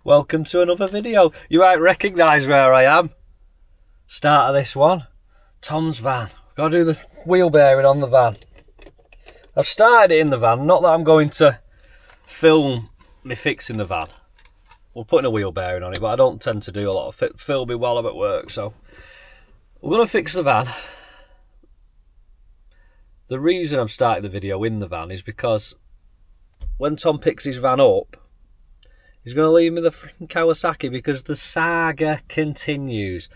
Welcome to another video. You might recognise where I am. Start of this one. Tom's van. Got to do the wheel bearing on the van. I've started it in the van, not that I'm going to film me fixing the van. We're putting a wheel bearing on it, but I don't tend to do a lot of filming while I'm at work, so we're going to fix the van. The reason I'm starting the video in the van is because when Tom picks his van up, he's going to leave me the freaking Kawasaki because the saga continues.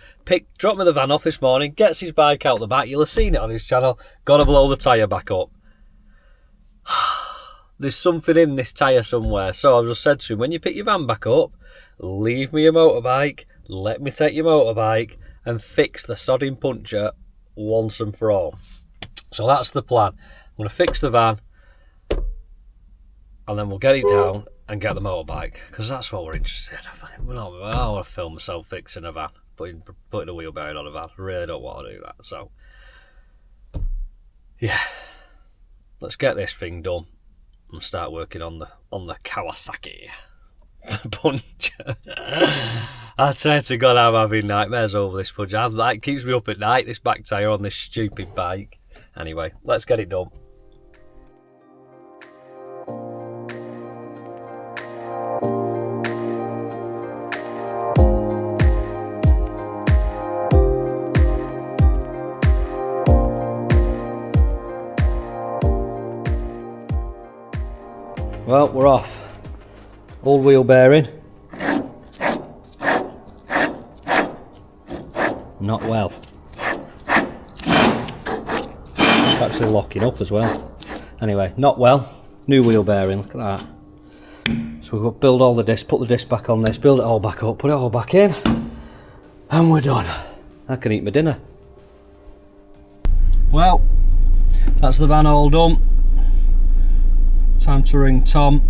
Dropped me the van off this morning, gets his bike out the back. You'll have seen it on his channel. Got to blow the tyre back up. There's something in this tyre somewhere. So I just said to him, when you pick your van back up, leave me your motorbike, let me take your motorbike and fix the sodding puncture once and for all. So that's the plan. I'm going to fix the van and then we'll get it down and get the motorbike, because that's what we're interested in. I don't want to film myself fixing a van, putting a wheel bearing on a van. I really don't want to do that. So yeah, let's get this thing done and start working on the Kawasaki, the puncture. I tend to God, I'm having nightmares over this puncture. It keeps me up at night, this back tyre on this stupid bike. Anyway, let's get it done. Well, we're off. Old wheel bearing. Not well. It's actually locking up as well. Anyway, not well. New wheel bearing, look at that. So we've got to build all the discs, put the disc back on this, build it all back up, put it all back in, and we're done. I can eat my dinner. Well, that's the van all done. Time to ring Tom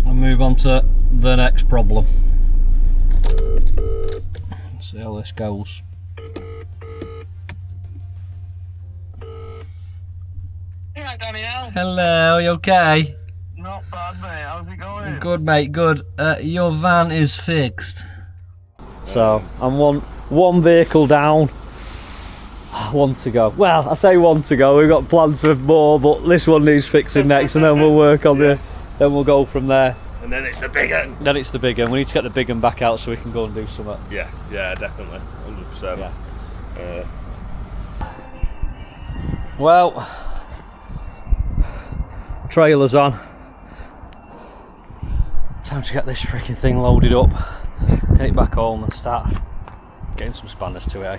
and move on to the next problem. Let's see how this goes. Yeah, Danielle. Hello, you okay? Not bad, mate. How's it going? Good, mate, good. Your van is fixed. So I'm one vehicle down. One to go. Well, I say one to go. We've got plans for more, but this one needs fixing next, and then we'll work on then we'll go from there. And then it's the big one. Then it's the big one. We need to get the big one back out so we can go and do something. Yeah, definitely, 100%. Yeah. Well, trailer's on. Time to get this freaking thing loaded up, get it back home and start getting some spanners to it, eh?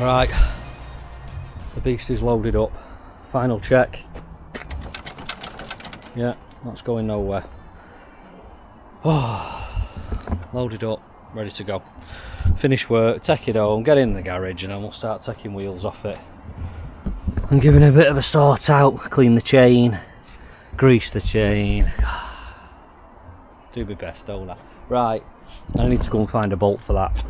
Right, the beast is loaded up. Final check. Yeah, that's going nowhere. Oh, loaded up, ready to go. Finish work, take it home, get in the garage, and then we'll start taking wheels off it. I'm giving it a bit of a sort out, clean the chain, grease the chain. Do my best, don't I? Right, I need to go and find a bolt for that,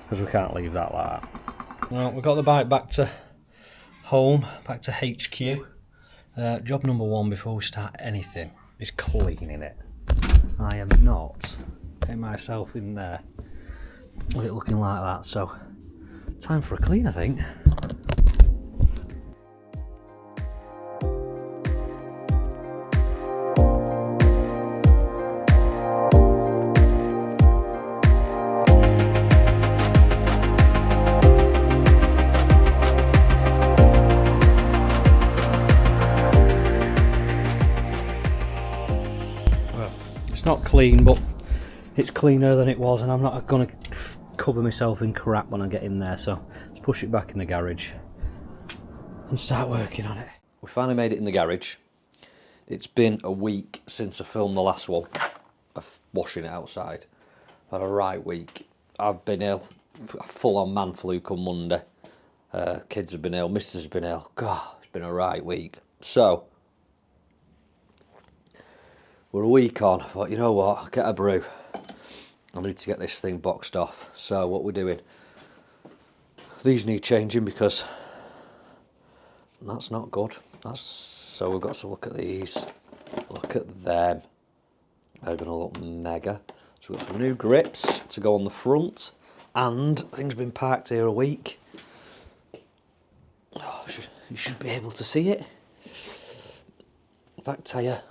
because we can't leave that like that. Well, we've got the bike back to home, back to HQ. Job number one before we start anything is cleaning it. I am not getting myself in there with it looking like that, so time for a clean, I think. Not clean, but it's cleaner than it was, and I'm not going to cover myself in crap when I get in there, so let's push it back in the garage and start working on it. We finally made it in the garage. It's been a week since I filmed the last one of washing it outside. I've had a right week. I've been ill, full on man flu come Monday. Kids have been ill, missus has been ill. God, it's been a right week. So, we're a week on. I thought, you know what, I'll get a brew. I need to get this thing boxed off. So what we're doing, these need changing because that's not good. So we've got to look at these. Look at them. They're going to look mega. So we've got some new grips to go on the front, and things been parked here a week. Oh, you should be able to see it. Back tyre.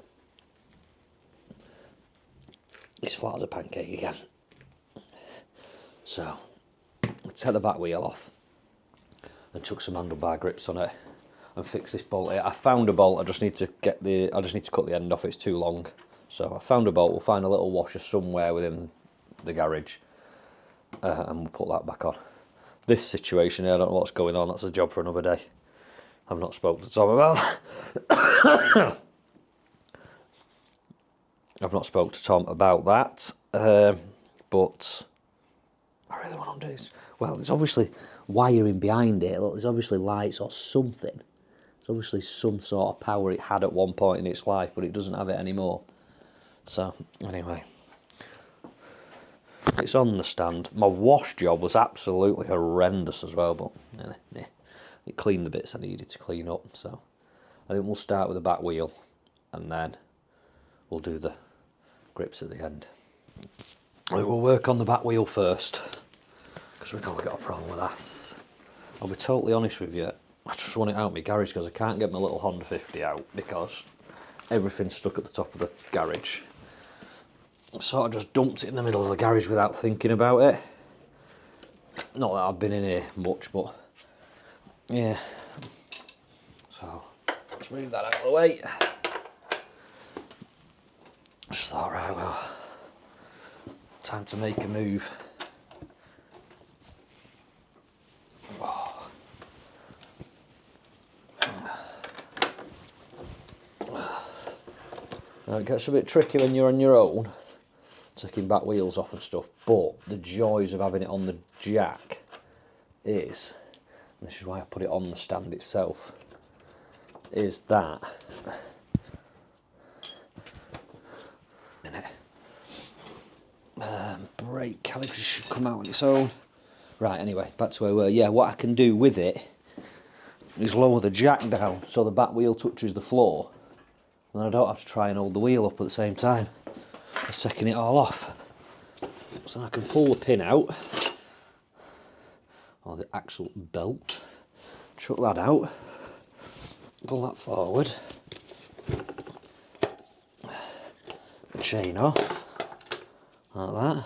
It's flat as a pancake again. So, let's take the back wheel off and chuck some handlebar grips on it and fix this bolt here. I found a bolt. I just need to cut the end off. It's too long. So I found a bolt. We'll find a little washer somewhere within the garage, and we'll put that back on. This situation here, I don't know what's going on. That's a job for another day. I've not spoken to Tom about. I've not spoke to Tom about that, but I really want to do this. Well, there's obviously wiring behind it. Look, there's obviously lights or something. There's obviously some sort of power it had at one point in its life, but it doesn't have it anymore. So, anyway, it's on the stand. My wash job was absolutely horrendous as well, but it cleaned the bits I needed to clean up. So, I think we'll start with the back wheel, and then we'll do the grips at the end. We'll work on the back wheel first, because we know we've got a problem with that. I'll be totally honest with you, I just want it out of my garage because I can't get my little Honda 50 out because everything's stuck at the top of the garage. I sort of just dumped it in the middle of the garage without thinking about it. Not that I've been in here much, but yeah. So let's move that out of the way. Just thought, right, well, time to make a move. Now, it gets a bit tricky when you're on your own, taking back wheels off and stuff, but the joys of having it on the jack is, and this is why I put it on the stand itself, is that brake calipers should come out on its own. Right, anyway, back to where we were. Yeah, what I can do with it is lower the jack down so the back wheel touches the floor, and then I don't have to try and hold the wheel up at the same time as taking it all off. So I can pull the pin out, or the axle belt, chuck that out, pull that forward, chain off, like that,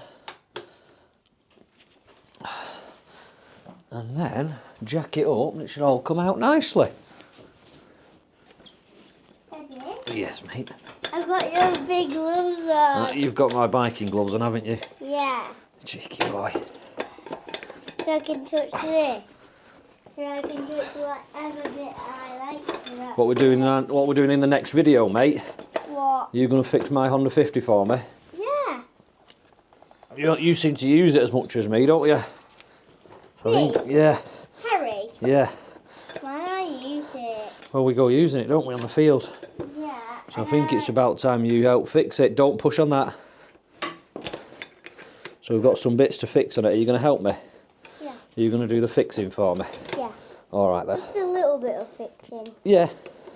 and then jack it up and it should all come out nicely. Daddy? Yes, mate. I've got your big gloves on. You've got my biking gloves on, haven't you? Yeah. Cheeky boy. So I can touch this. So I can touch whatever bit I like. What we're doing in the next video, mate? What? You're going to fix my Honda 50 for me? Yeah. You seem to use it as much as me, don't you? So I think, yeah. Harry? Yeah. Why don't I use it? Well, we go using it, don't we, on the field? Yeah. So I think it's about time you help fix it. Don't push on that. So we've got some bits to fix on it. Are you going to help me? Yeah. Are you going to do the fixing for me? Yeah. All right then. Just a little bit of fixing. Yeah.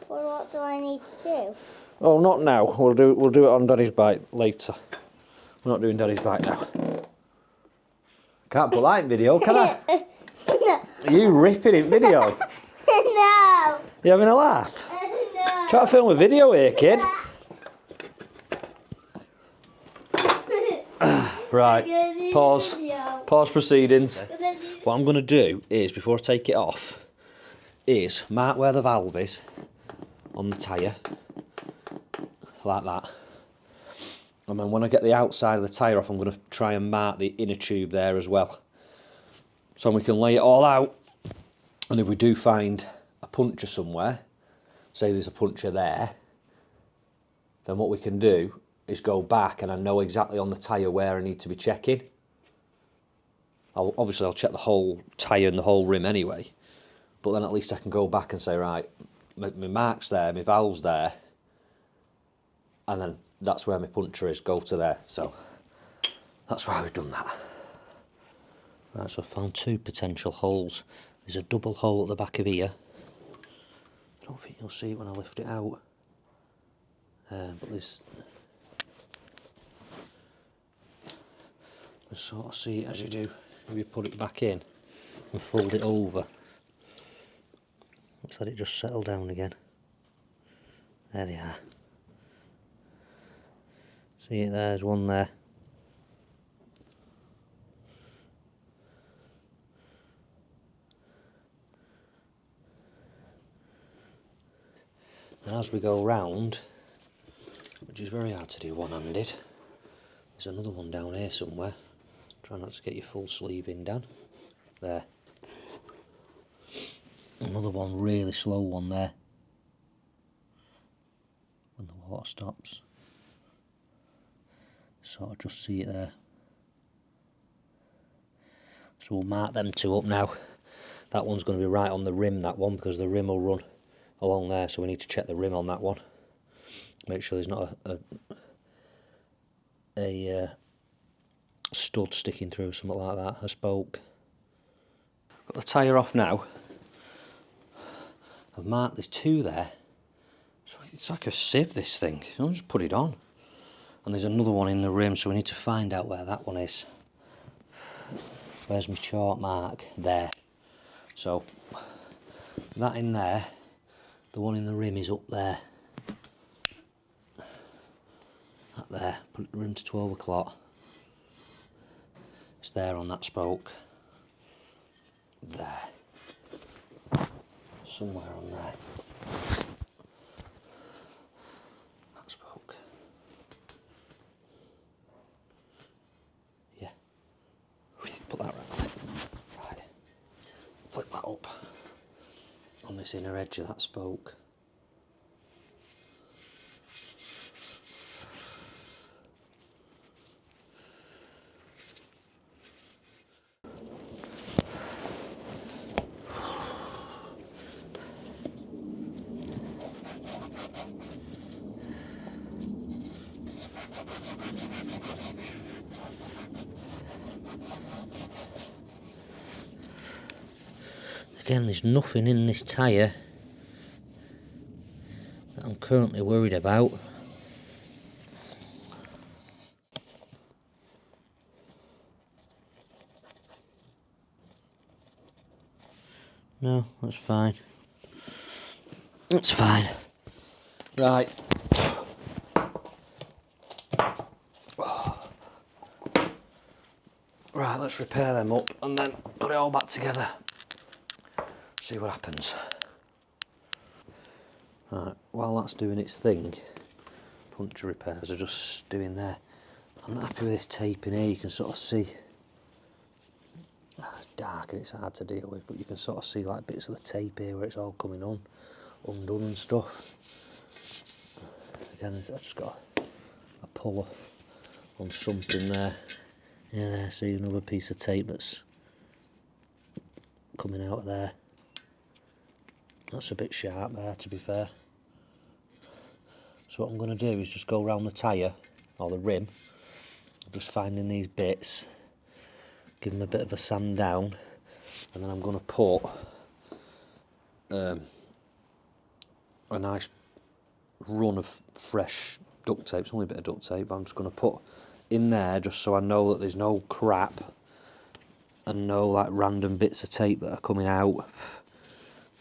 Well, what do I need to do? Oh, not now. We'll do it on Daddy's bike later. We're not doing Daddy's bike now. Can't put that in video, can I? No. Are you ripping in video? No. You having a laugh? No. Try to film a video here, kid. Right, pause. Pause proceedings. What I'm going to do is, before I take it off, is mark where the valve is on the tyre, like that. And then when I get the outside of the tyre off, I'm going to try and mark the inner tube there as well. So we can lay it all out. And if we do find a puncture somewhere, say there's a puncture there, then what we can do is go back and I know exactly on the tyre where I need to be checking. Obviously I'll check the whole tyre and the whole rim anyway. but then at least I can go back and say, right, my mark's there, my valve's there, and then that's where my puncture is, go to there. So that's why we've done that. Right, so I found 2 potential holes. There's a double hole at the back of here. I don't think you'll see it when I lift it out, but there's, you sort of see it as you do. If you put it back in and fold it over, looks like it just settled down again. There they are. See it, there's one there. And as we go round, which is very hard to do one-handed, there's another one down here somewhere. Try not to get your full sleeve in, Dan. There. Another one, really slow one there. When the water stops. Sort of just see it there. So we'll mark them 2 up now. That one's going to be right on the rim, that one, because the rim will run along there, so we need to check the rim on that one. Make sure there's not a stud sticking through, something like that, a spoke. Got the tyre off now. I've marked there's 2 there. It's like a sieve, this thing. I'll just put it on. And there's another one in the rim, so we need to find out where that one is. Where's my chalk mark? There. So that in there, the one in the rim is up there. That there, put the rim to 12 o'clock. It's there on that spoke. There. Somewhere on there. That spoke. Yeah. Put that right there. Right. Flip that up. On this inner edge of that spoke. Again, there's nothing in this tyre that I'm currently worried about. No, that's fine. That's fine. Right. Right, let's repair them up and then put it all back together. See what happens. Right, while that's doing its thing, puncture repairs are just doing there. I'm not happy with this tape in here. You can sort of see, it's dark and it's hard to deal with, but you can sort of see like bits of the tape here where it's all coming undone and stuff. Again, I've just got a puller on something there. Yeah, there, see another piece of tape that's coming out of there. That's a bit sharp there, to be fair. So what I'm going to do is just go around the tyre, or the rim, just finding these bits, give them a bit of a sand down, and then I'm going to put a nice run of fresh duct tape. It's only a bit of duct tape, but I'm just going to put in there just so I know that there's no crap and no like random bits of tape that are coming out.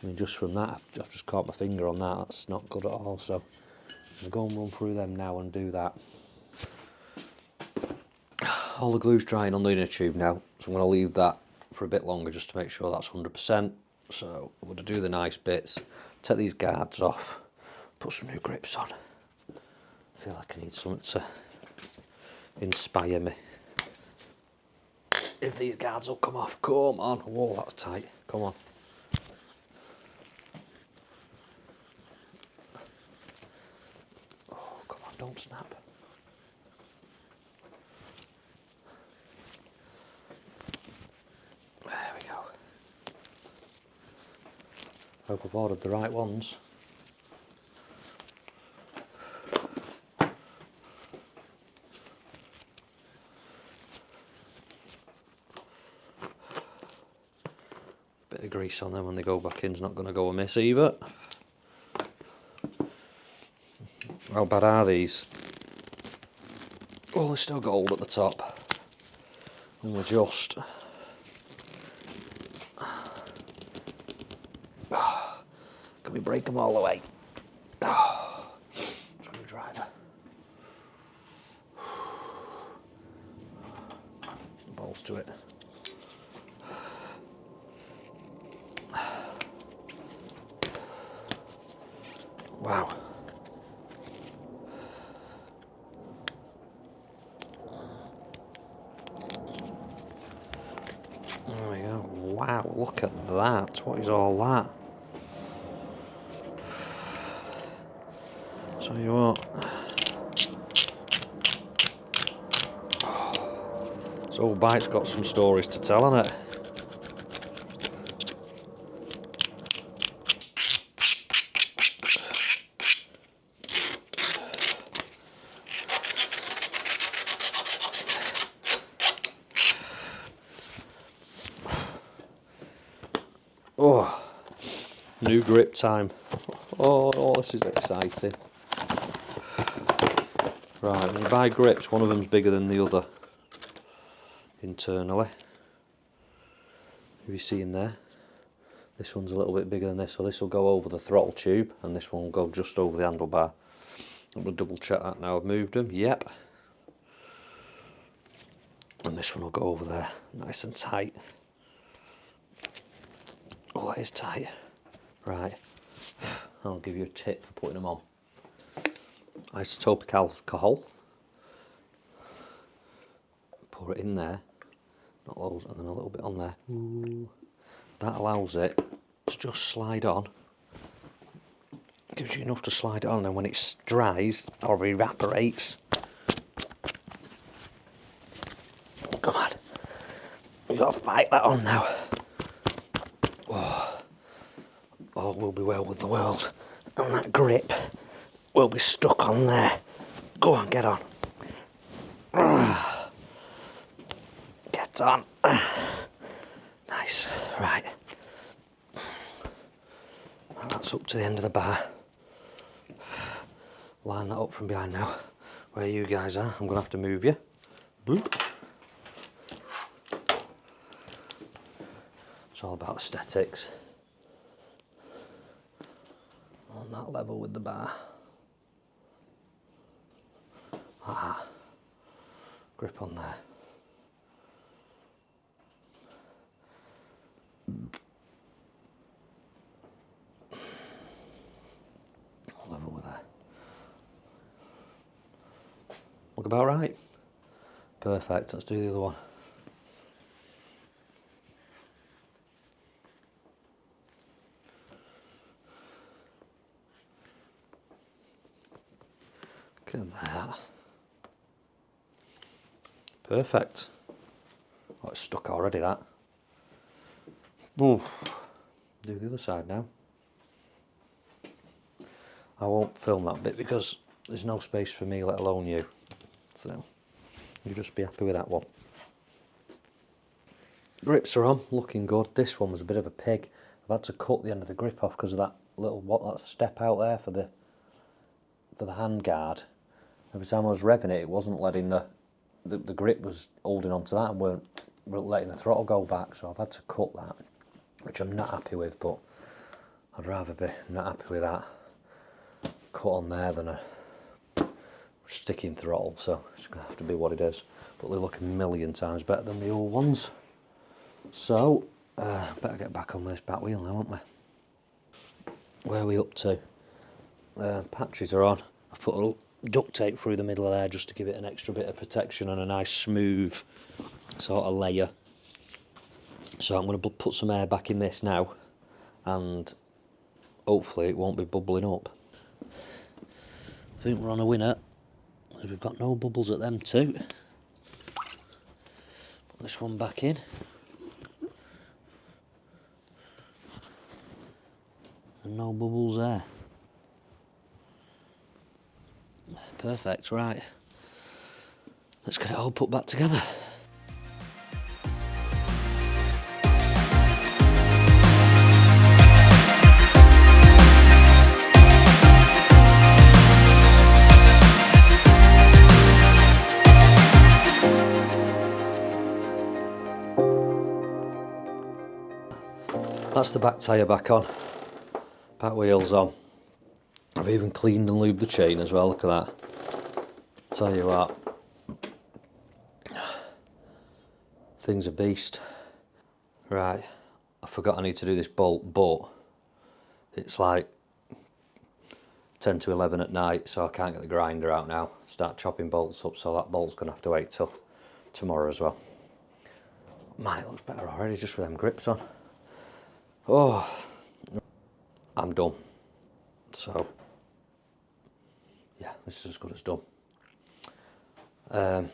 I mean, just from that, I've just caught my finger on that. That's not good at all. So I'm going to go and run through them now and do that. All the glue's drying on the inner tube now, so I'm going to leave that for a bit longer just to make sure that's 100%. So I'm going to do the nice bits, take these guards off, put some new grips on. I feel like I need something to inspire me. If these guards will come off, come on. Whoa, that's tight. Come on. Oh, come on, don't snap. There we go. Hope I've ordered the right ones. Bit of grease on them when they go back in is not going to go amiss either. How bad are these? Oh, they've still got gold at the top. And we're just... Can we break them all the way? Screwdriver. Balls to it. Wow. There we go. Wow, look at that. What is all that? Tell you what. This old bike's got some stories to tell, hasn't it? Oh, new grip time. Oh, this is exciting. Right, when you buy grips, one of them's bigger than the other internally. Have you seen there? This one's a little bit bigger than this, so this will go over the throttle tube and this one will go just over the handlebar. I'm going to double check that now I've moved them. Yep. And this one will go over there, nice and tight. Oh, that is tight. Right, I'll give you a tip for putting them on. Isotopic alcohol. Pour it in there, not loads, and then a little bit on there. Ooh. That allows it to just slide on. Gives you enough to slide it on, and when it dries or evaporates, come on, we've got to fight that on now. Oh, all will be well with the world, and that grip will be stuck on there. Go on, get on. Get on. Nice, right. That's up to the end of the bar. Line that up from behind now. Where you guys are, I'm going to have to move you. Bloop. It's all about aesthetics. On that level with the bar. Ah, grip on there. Level with that. Look about right. Perfect, let's do the other one. Look at that. Perfect. Oh, it's stuck already, that. Ooh. Do the other side now. I won't film that bit because there's no space for me, let alone you. So, you just be happy with that one. Grips are on, looking good. This one was a bit of a pig. I've had to cut the end of the grip off because of that little that step out there for the hand guard. Every time I was revving it, it wasn't letting the grip was holding onto that and weren't letting the throttle go back. So I've had to cut that, which I'm not happy with. But I'd rather be not happy with that cut on there than a sticking throttle, so it's going to have to be what it is, but they look a million times better than the old ones. So better get back on with this back wheel now, aren't we? Where are we up to? Patches are on. I've put a little duct tape through the middle of there just to give it an extra bit of protection and a nice smooth sort of layer. So I'm going to put some air back in this now and hopefully it won't be bubbling up. I think we're on a winner. We've got no bubbles at them too. Put this one back in. And no bubbles there. Perfect, right. Let's get it all put back together. That's the back tyre back on. Back wheels on. I've even cleaned and lubed the chain as well, look at that. Tell you what, thing's a beast. Right, I forgot I need to do this bolt, but it's like 10 to 11 at night, so I can't get the grinder out now. Start chopping bolts up, so that bolt's going to have to wait till tomorrow as well. Man, it looks better already just with them grips on. Oh, I'm done. So, yeah, this is as good as done. I'm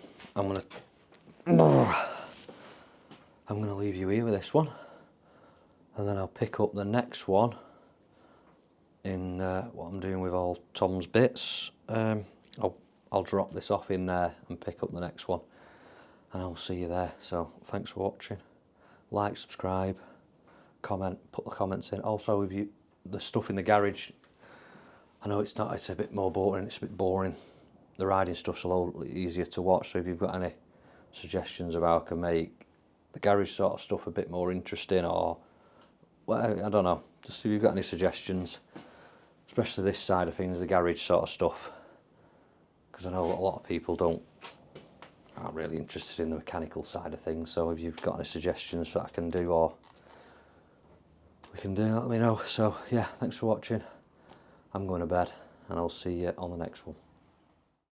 gonna leave you here with this one, and then I'll pick up the next one in what I'm doing with all Tom's bits. I'll drop this off in there and pick up the next one, and I'll see you there. So thanks for watching. Like, subscribe, comment, put the comments in. Also, if the stuff in the garage, I know it's a bit more boring. It's a bit boring. The riding stuff's a lot easier to watch. So if you've got any suggestions of how I can make the garage sort of stuff a bit more interesting, or well, I don't know. Just if you've got any suggestions, especially this side of things, the garage sort of stuff, because I know a lot of people aren't really interested in the mechanical side of things. So if you've got any suggestions that I can do or we can do, let me know. So yeah, thanks for watching. I'm going to bed, and I'll see you on the next one.